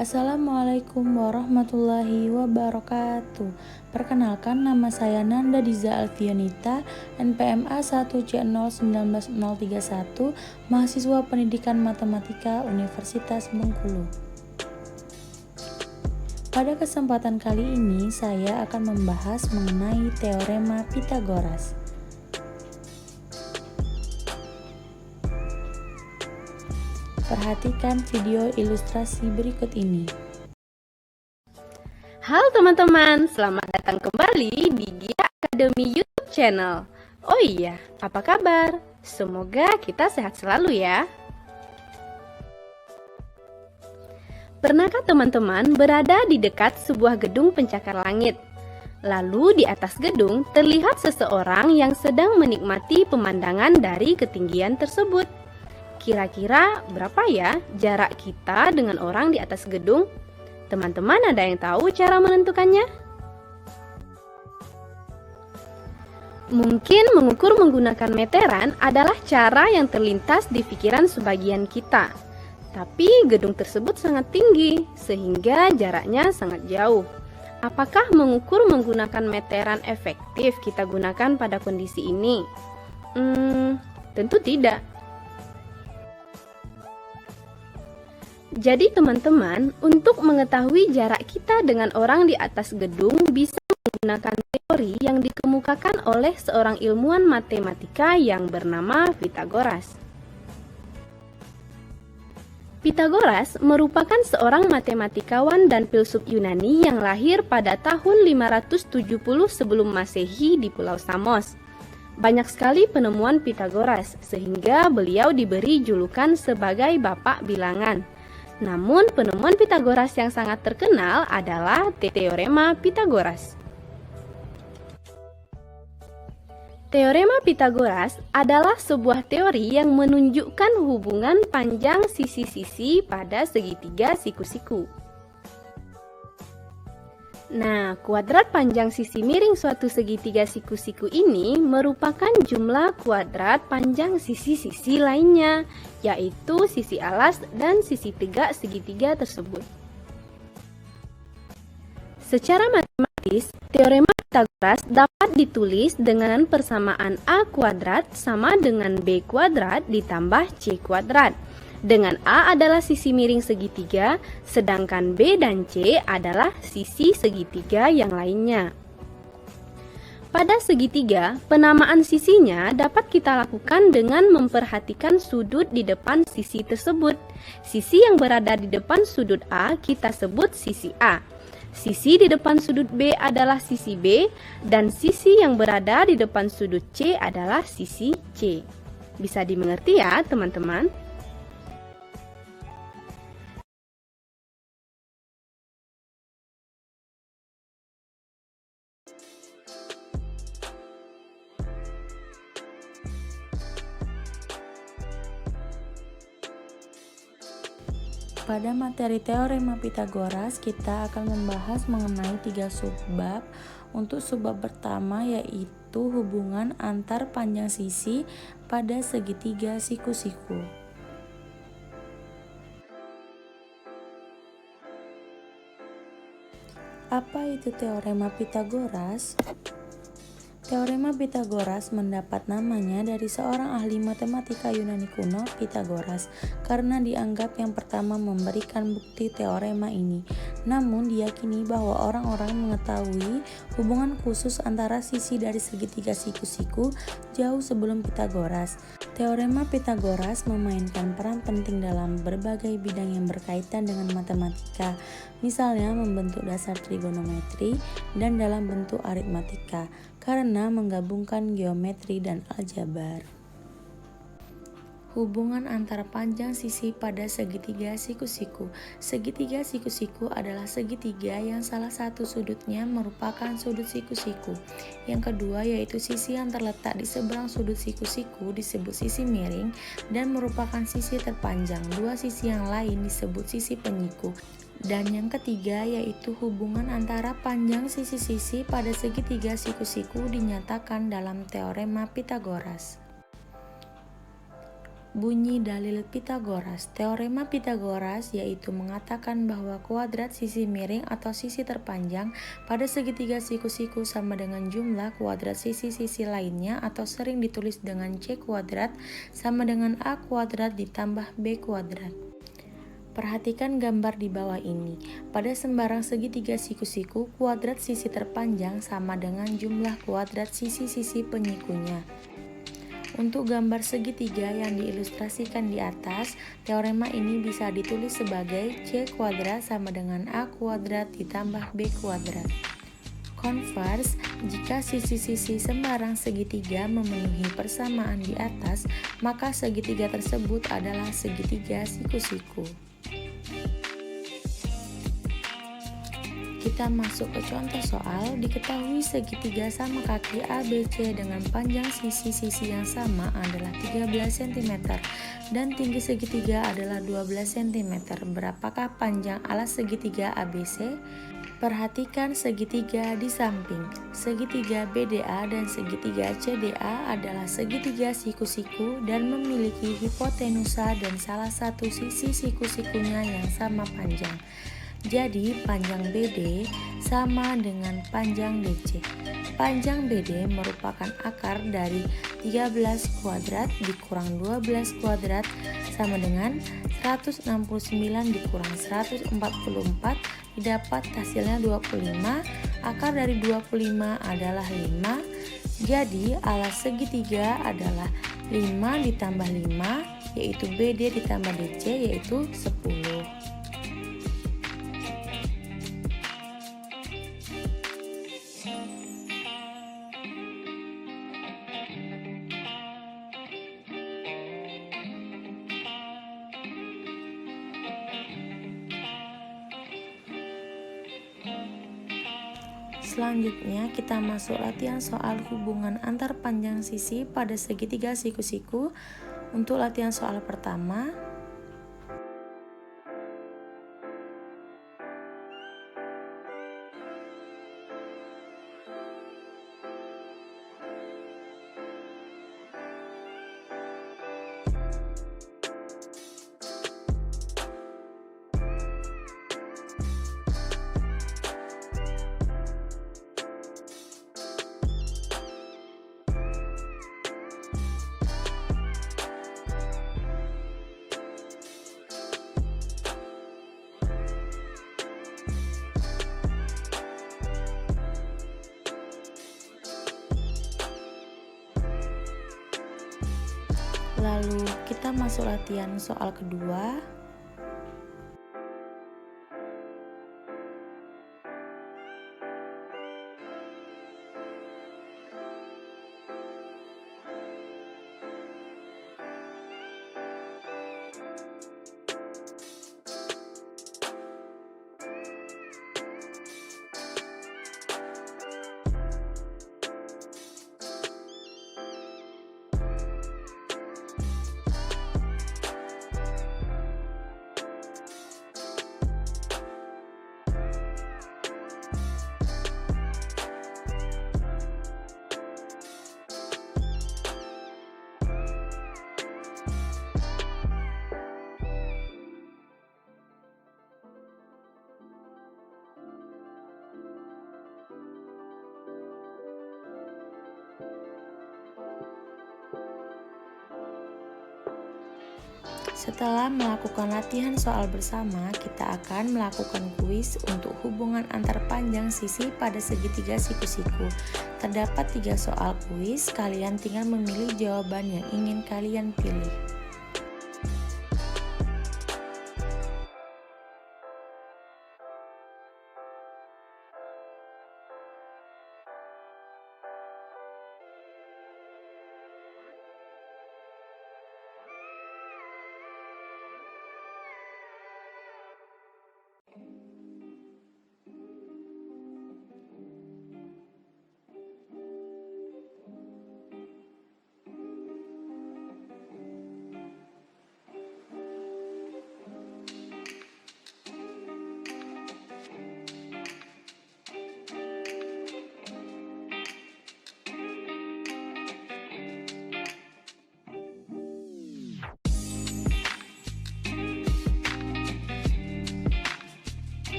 Assalamualaikum warahmatullahi wabarakatuh. Perkenalkan, nama saya Nanda Diza Alfionita, NPM A1C0193031, mahasiswa Pendidikan Matematika Universitas Bengkulu. Pada kesempatan kali ini saya akan membahas mengenai teorema Pythagoras. Perhatikan video ilustrasi berikut ini. Halo teman-teman, selamat datang kembali di Gia Academy YouTube channel. Oh iya, apa kabar? Semoga kita sehat selalu ya. Pernahkah teman-teman berada di dekat sebuah gedung pencakar langit? Lalu di atas gedung terlihat seseorang yang sedang menikmati pemandangan dari ketinggian tersebut. Kira-kira berapa ya jarak kita dengan orang di atas gedung? Teman-teman ada yang tahu cara menentukannya? Mungkin mengukur menggunakan meteran adalah cara yang terlintas di pikiran sebagian kita. Tapi gedung tersebut sangat tinggi, sehingga jaraknya sangat jauh. Apakah mengukur menggunakan meteran efektif kita gunakan pada kondisi ini? Tentu tidak. Jadi teman-teman, untuk mengetahui jarak kita dengan orang di atas gedung bisa menggunakan teori yang dikemukakan oleh seorang ilmuwan matematika yang bernama Pythagoras. Pythagoras merupakan seorang matematikawan dan filsuf Yunani yang lahir pada tahun 570 sebelum Masehi di Pulau Samos. Banyak sekali penemuan Pythagoras, sehingga beliau diberi julukan sebagai Bapak Bilangan. Namun, penemuan Pythagoras yang sangat terkenal adalah teorema Pythagoras. Teorema Pythagoras adalah sebuah teori yang menunjukkan hubungan panjang sisi-sisi pada segitiga siku-siku. Nah, kuadrat panjang sisi miring suatu segitiga siku-siku ini merupakan jumlah kuadrat panjang sisi-sisi lainnya, yaitu sisi alas dan sisi tegak segitiga tersebut. Secara matematis, teorema Pythagoras dapat ditulis dengan persamaan A kuadrat sama dengan B kuadrat ditambah C kuadrat. Dengan A adalah sisi miring segitiga, sedangkan B dan C adalah sisi segitiga yang lainnya. Pada segitiga, penamaan sisinya dapat kita lakukan dengan memperhatikan sudut di depan sisi tersebut. Sisi yang berada di depan sudut A kita sebut sisi A. Sisi di depan sudut B adalah sisi B, dan sisi yang berada di depan sudut C adalah sisi C. Bisa dimengerti ya, teman-teman? Pada materi teorema Pythagoras, kita akan membahas mengenai 3 subbab. Untuk subbab pertama yaitu hubungan antar panjang sisi pada segitiga siku-siku. Apa itu teorema Pythagoras? Teorema Pythagoras mendapat namanya dari seorang ahli matematika Yunani kuno, Pythagoras, karena dianggap yang pertama memberikan bukti teorema ini. Namun diyakini bahwa orang-orang mengetahui hubungan khusus antara sisi dari segitiga siku-siku jauh sebelum Pythagoras. Teorema Pythagoras memainkan peran penting dalam berbagai bidang yang berkaitan dengan matematika, misalnya membentuk dasar trigonometri dan dalam bentuk aritmatika, karena menggabungkan geometri dan aljabar. Hubungan antara panjang sisi pada segitiga siku-siku. Segitiga siku-siku adalah segitiga yang salah satu sudutnya merupakan sudut siku-siku. Yang kedua yaitu sisi yang terletak di seberang sudut siku-siku disebut sisi miring dan merupakan sisi terpanjang. Dua sisi yang lain disebut sisi penyiku. Dan yang ketiga yaitu hubungan antara panjang sisi-sisi pada segitiga siku-siku dinyatakan dalam teorema Pythagoras. Bunyi dalil Pitagoras. Teorema Pitagoras yaitu mengatakan bahwa kuadrat sisi miring atau sisi terpanjang pada segitiga siku-siku sama dengan jumlah kuadrat sisi-sisi lainnya, atau sering ditulis dengan C kuadrat sama dengan A kuadrat ditambah B kuadrat. Perhatikan gambar di bawah ini. Pada sembarang segitiga siku-siku, kuadrat sisi terpanjang sama dengan jumlah kuadrat sisi-sisi penyikunya. Untuk gambar segitiga yang diilustrasikan di atas, teorema ini bisa ditulis sebagai C kuadrat sama dengan A kuadrat ditambah B kuadrat. Converse, jika sisi-sisi sembarang segitiga memenuhi persamaan di atas, maka segitiga tersebut adalah segitiga siku-siku. Kita masuk ke contoh soal. Diketahui segitiga sama kaki ABC dengan panjang sisi-sisi yang sama adalah 13 cm dan tinggi segitiga adalah 12 cm. Berapakah panjang alas segitiga ABC? Perhatikan segitiga di samping. Segitiga BDA dan segitiga CDA adalah segitiga siku-siku dan memiliki hipotenusa dan salah satu sisi siku-sikunya yang sama panjang. Jadi panjang BD sama dengan panjang DC. Panjang BD merupakan akar dari 13 kuadrat dikurang 12 kuadrat sama dengan 169 dikurang 144, didapat hasilnya 25. Akar dari 25 adalah 5. Jadi alas segitiga adalah 5 ditambah 5, yaitu BD ditambah DC, yaitu 10. Selanjutnya kita masuk latihan soal hubungan antar panjang sisi pada segitiga siku-siku. Untuk latihan soal pertama, lalu kita masuk latihan soal kedua. Setelah melakukan latihan soal bersama, kita akan melakukan kuis untuk hubungan antar panjang sisi pada segitiga siku-siku. Terdapat 3 soal kuis, kalian tinggal memilih jawaban yang ingin kalian pilih.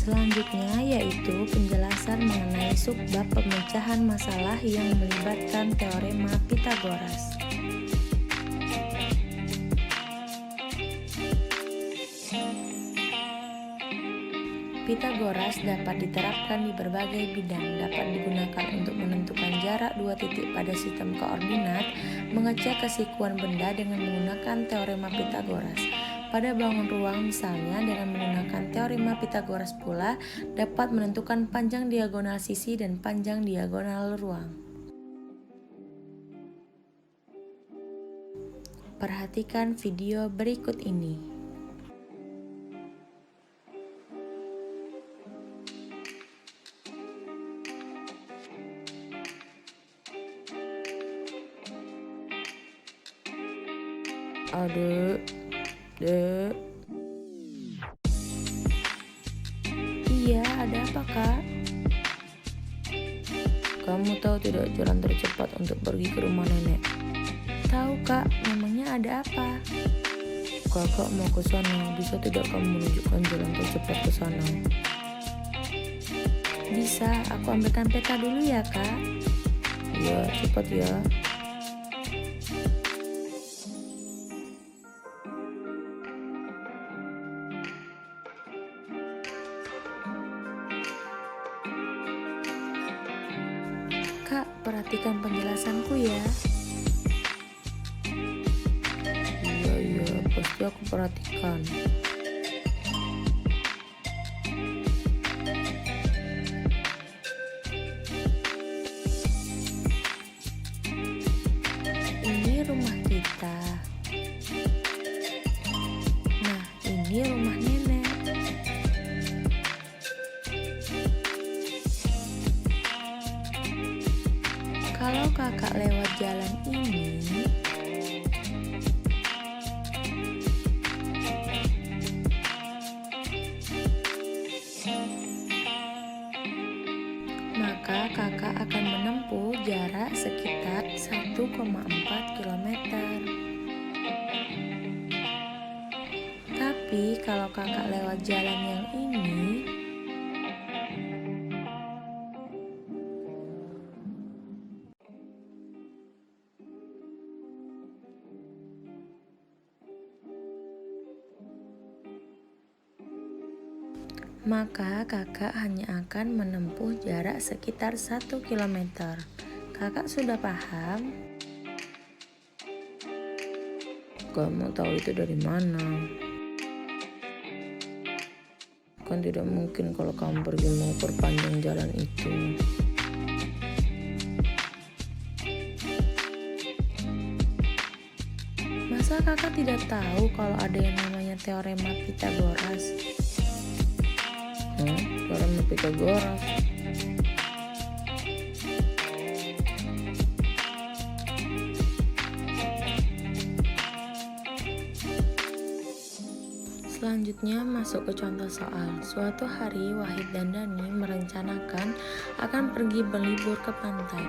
Selanjutnya yaitu penjelasan mengenai subbab pemecahan masalah yang melibatkan teorema Pythagoras. Pythagoras dapat diterapkan di berbagai bidang, dapat digunakan untuk menentukan jarak dua titik pada sistem koordinat, mengecek kesikuan benda dengan menggunakan teorema Pythagoras. Pada bangun ruang misalnya, dengan menggunakan teorema Pythagoras pula dapat menentukan panjang diagonal sisi dan panjang diagonal ruang. Perhatikan video berikut ini. Adek, dek. Iya, ada apa, Kak? Kamu tahu tidak jalan tercepat untuk pergi ke rumah nenek? Tahu, Kak. Memangnya ada apa? Kakak mau ke sana. Bisa tidak kamu menunjukkan jalan tercepat ke sana? Bisa. Aku ambilkan peta dulu ya, Kak. Iya, cepat ya. Kak, perhatikan penjelasanku ya. Iya, pasti aku perhatikan. Ini rumah kita. Nah, ini rumah nenek. Kalau kakak lewat jalan ini, maka kakak akan menempuh jarak sekitar 1,4 km. Tapi kalau kakak lewat jalan yang ini, maka kakak hanya akan menempuh jarak sekitar 1 km. Kakak sudah paham? Kamu tahu itu dari mana? Kan tidak mungkin kalau kamu pergi mau perpanjang jalan itu. Masa kakak tidak tahu kalau ada yang namanya teorema Pythagoras? Teorema Pythagoras. Selanjutnya masuk ke contoh soal. Suatu hari Wahid dan Dani merencanakan akan pergi berlibur ke pantai.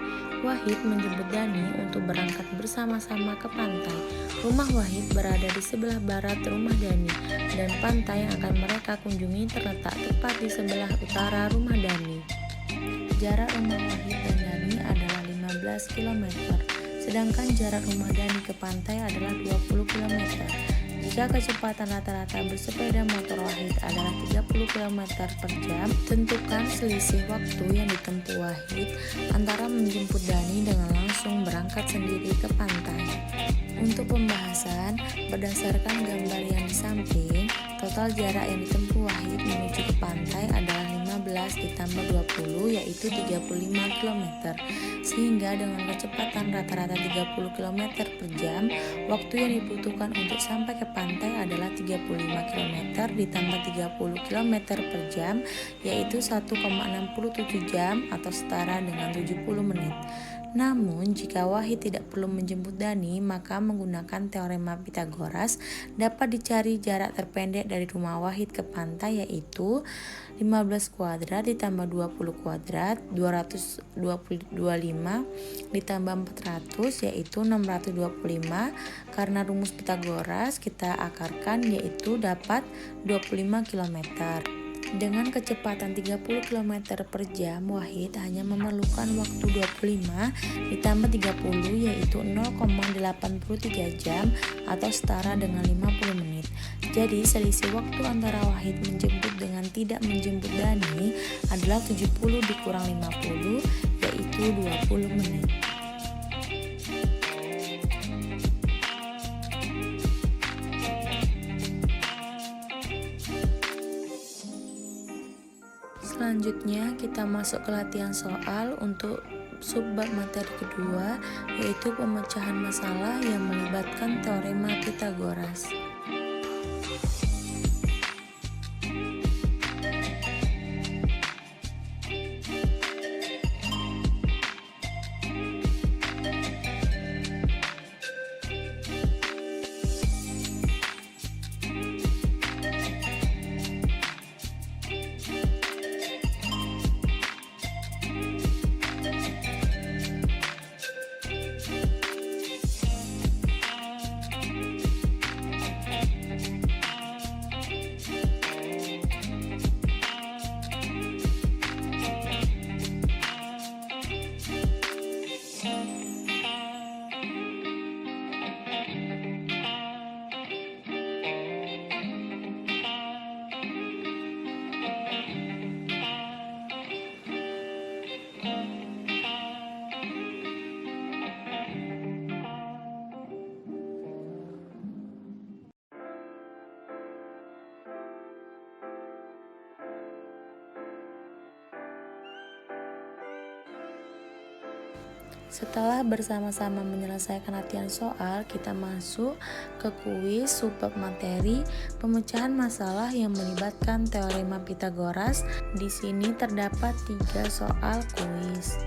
Wahid menjemput Dani untuk berangkat bersama-sama ke pantai. Rumah Wahid berada di sebelah barat rumah Dani, dan pantai yang akan mereka kunjungi terletak tepat di sebelah utara rumah Dani. Jarak rumah Wahid dan Dani adalah 15 km, sedangkan jarak rumah Dani ke pantai adalah 20 km. Jika kecepatan rata-rata bersepeda motor Wahid adalah 30 km per jam, tentukan selisih waktu yang ditempuh Wahid antara menjemput Dani dengan langsung berangkat sendiri ke pantai. Untuk pembahasan, berdasarkan gambar yang di samping, total jarak yang ditempuh Wahid menuju ke pantai adalah 15 ditambah 20 yaitu 35 km. Sehingga dengan kecepatan rata-rata 30 km per jam, waktu yang dibutuhkan untuk sampai ke pantai adalah 35 km ditambah 30 km per jam yaitu 1,67 jam atau setara dengan 70 menit. Namun, jika Wahid tidak perlu menjemput Dani, maka menggunakan teorema Pythagoras dapat dicari jarak terpendek dari rumah Wahid ke pantai yaitu 15 kuadrat ditambah 20 kuadrat 225 ditambah 400 yaitu 625. Karena rumus Pythagoras kita akarkan yaitu dapat 25 km. Dengan kecepatan 30 km per jam, Wahid hanya memerlukan waktu 25 ditambah 30 yaitu 0,83 jam atau setara dengan 50 menit. Jadi selisih waktu antara Wahid menjemput dengan tidak menjemput Dani adalah 70 dikurang 50 yaitu 20 menit. Selanjutnya kita masuk ke latihan soal untuk subbab materi kedua, yaitu pemecahan masalah yang melibatkan teorema Pythagoras. Setelah bersama-sama menyelesaikan latihan soal, kita masuk ke kuis subbab materi pemecahan masalah yang melibatkan teorema Pythagoras. Di sini terdapat 3 soal kuis.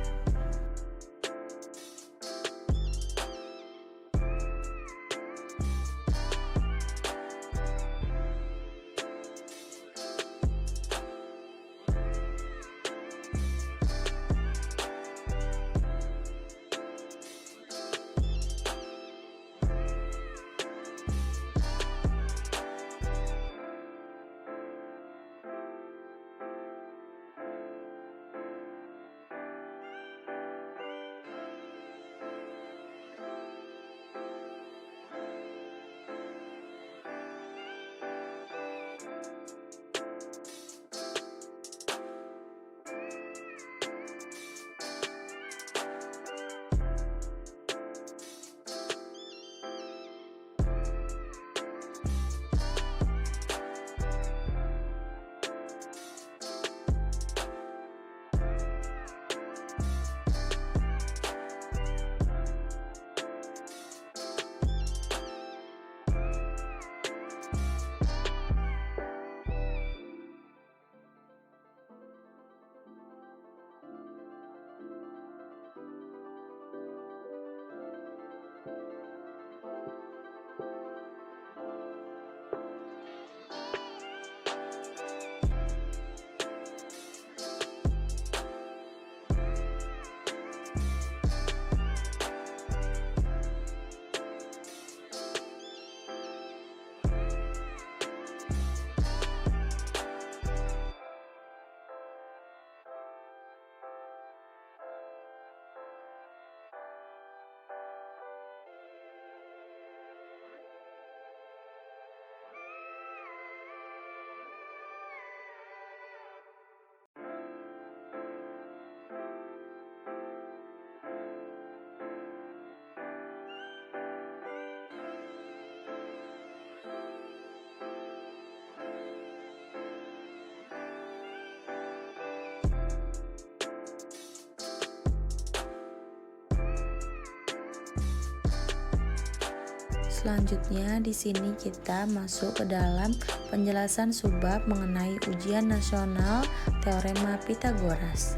Selanjutnya di sini kita masuk ke dalam penjelasan subbab mengenai ujian nasional teorema Pythagoras.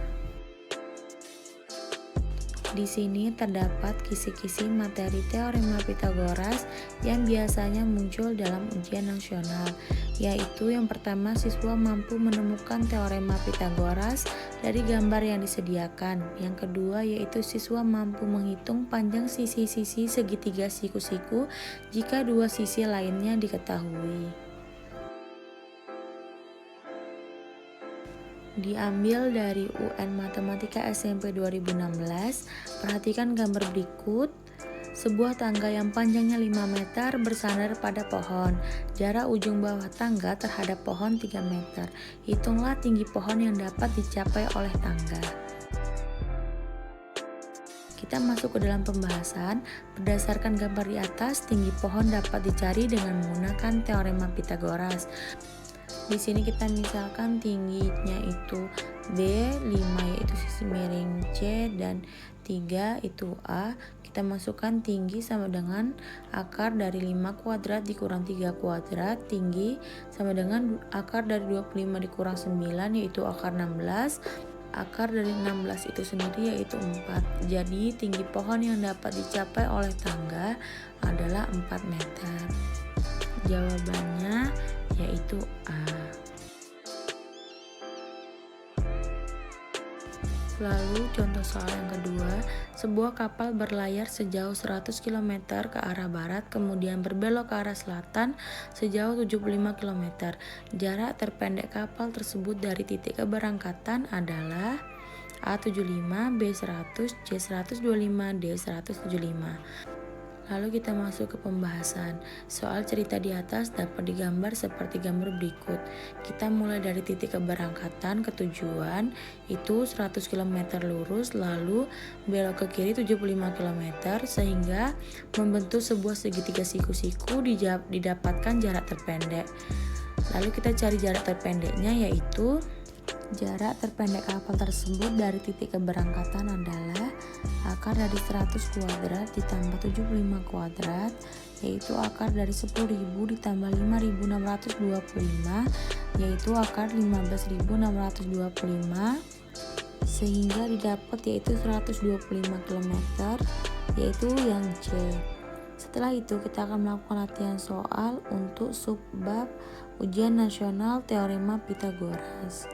Di sini terdapat kisi-kisi materi teorema Pythagoras yang biasanya muncul dalam ujian nasional, yaitu yang pertama, siswa mampu menemukan teorema Pythagoras dari gambar yang disediakan. Yang kedua, yaitu siswa mampu menghitung panjang sisi-sisi segitiga siku-siku jika dua sisi lainnya diketahui. diambil dari UN Matematika SMP 2016. Perhatikan gambar berikut. Sebuah tangga yang panjangnya 5 meter bersandar pada pohon. Jarak ujung bawah tangga terhadap pohon 3 meter. Hitunglah tinggi pohon yang dapat dicapai oleh tangga. Kita masuk ke dalam pembahasan. Berdasarkan gambar di atas, tinggi pohon dapat dicari dengan menggunakan teorema Pythagoras. Di sini kita misalkan tingginya itu B, 5 yaitu sisi miring C, dan 3 itu A. Kita masukkan tinggi sama dengan akar dari 5 kuadrat dikurang 3 kuadrat. Tinggi sama dengan akar dari 25 dikurang 9 yaitu akar 16. Akar dari 16 itu sendiri yaitu 4. Jadi tinggi pohon yang dapat dicapai oleh tangga adalah 4 meter. Jawabannya yaitu A. Lalu contoh soal yang kedua, sebuah kapal berlayar sejauh 100 km ke arah barat kemudian berbelok ke arah selatan sejauh 75 km. Jarak terpendek kapal tersebut dari titik keberangkatan adalah A75, B100, C125, D175. Lalu kita masuk ke pembahasan. Soal cerita di atas dapat digambar seperti gambar berikut. Kita mulai dari titik keberangkatan ke tujuan itu 100 km lurus, lalu belok ke kiri 75 km sehingga membentuk sebuah segitiga siku-siku. Didapatkan jarak terpendek. Lalu kita cari jarak terpendeknya, yaitu jarak terpendek kapal tersebut dari titik keberangkatan adalah akar dari 100 kuadrat ditambah 75 kuadrat, yaitu akar dari 10.000 ditambah 5.625, yaitu akar 15.625, sehingga didapat yaitu 125 km, yaitu yang C. Setelah itu kita akan melakukan latihan soal untuk subbab ujian nasional teorema Pythagoras.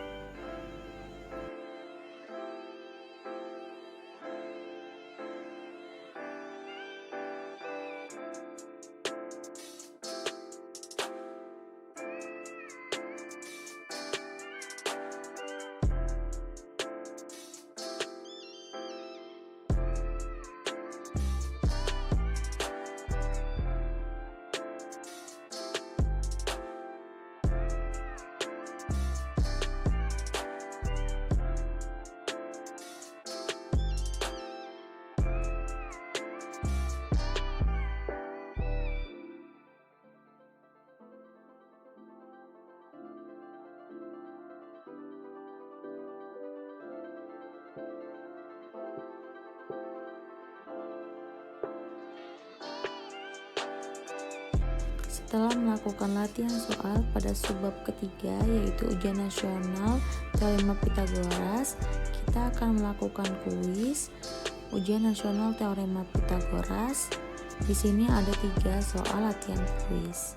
Setelah melakukan latihan soal pada subbab ketiga yaitu ujian nasional teorema Pythagoras, kita akan melakukan kuis ujian nasional teorema Pythagoras. Di sini ada 3 soal latihan kuis.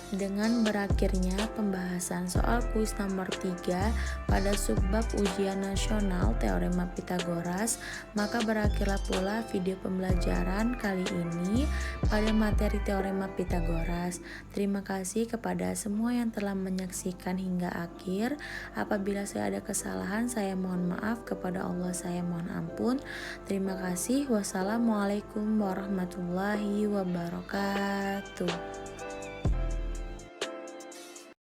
Dengan berakhirnya pembahasan soal kuis nomor 3 pada subbab ujian nasional Teorema Pitagoras, maka berakhirlah pula video pembelajaran kali ini pada materi Teorema Pitagoras. Terima kasih kepada semua yang telah menyaksikan hingga akhir. Apabila saya ada kesalahan, saya mohon maaf, kepada Allah saya mohon ampun. Terima kasih. Wassalamualaikum warahmatullahi wabarakatuh.